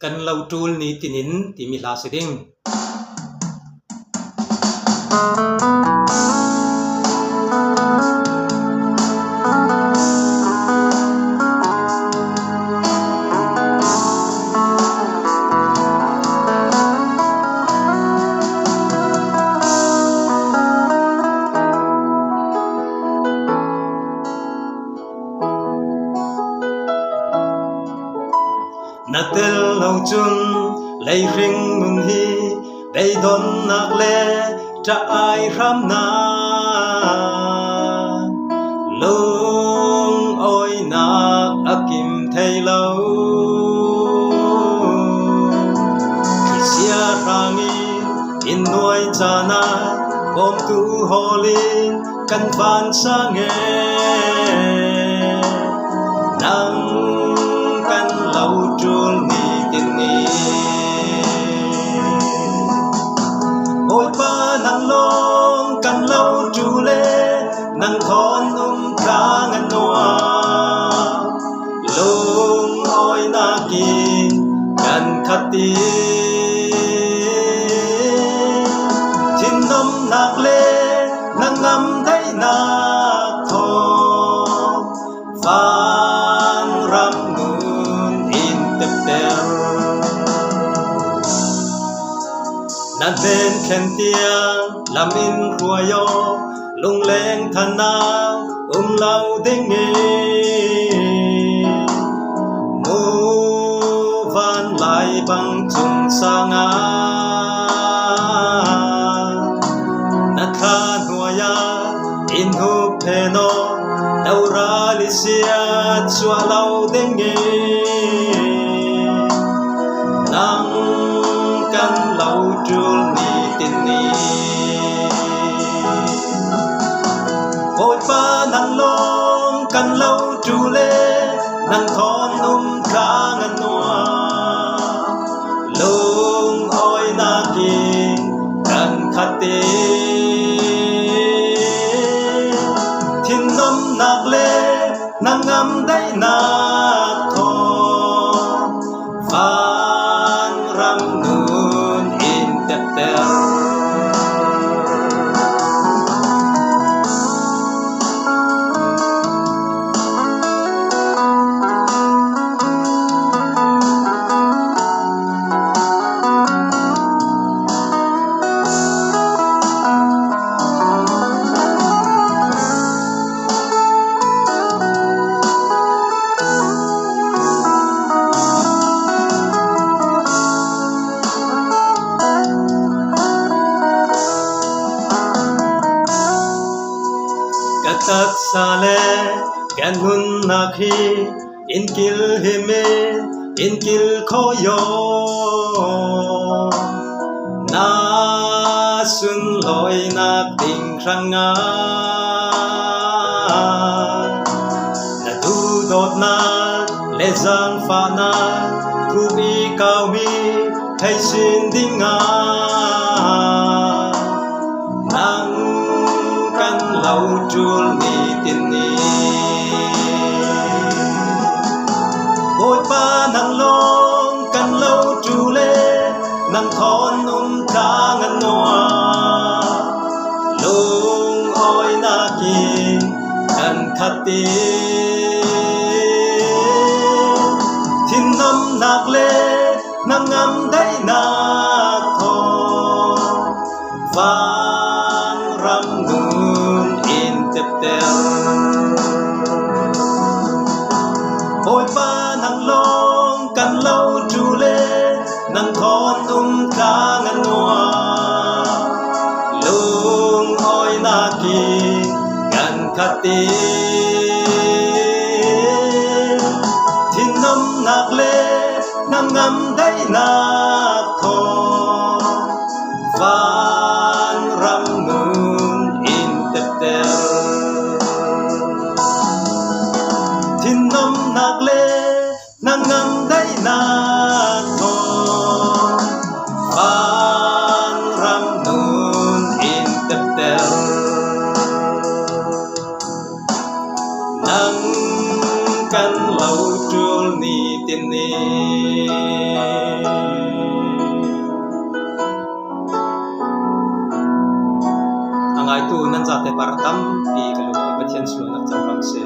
kan lau tul ni tinin ti mi la seding na tel lau chun lei ring mun hi dei don nak le tra ai ram na lung oi nak akim thei lau khi sia rangi in nuôi cha na bom tu holin kan van sa nge nang kan lau chul ni tin ni ôi pa nang long kan lau chu le nang thon tra ngan noa lung oi na ki kan khati chin nom nak le nang ngam thấy nak tho van ram nun in tep ter nan bên khen tiếng làm in khua yo lung leng than na lau ding nghe mu van lại bằng chung sang a na kha hua ya in hu pe no đâu ra li sia chua lau ding nghe nang kan lau chul ni tin ni ôi pa nang long kan lau chu le nang thon tra ngan noa lung oi na ki kan khati thin nom nak le nang ngam dai nak tho van ram nun in tep ter katak sale kan hun nakhi in kil hime in kil khoyo na sun loi nak ting ranga na tu dot na le zang fa na ku bi cao mi thay xin ding a nang kan lau chul ni tin ni ôi pa nang long kan lau chu le nang thon tra ngan noa lung oi na ki kan khati thin nom nak le nang ngam dai nak tho van ram nun in tep ter ôi pa nang long kan lau chu le nang thon tra ngan noa lung oi na ki kan khati thin nom nak le nang ngam dai nak tho van ram nun in tep ter thin nom nak le nang ngam dai nak tho van ram nun in tep ter nang kan lau chul ni tin ni angai tu nan za te paratam pi kalu pathian slo nak chawang se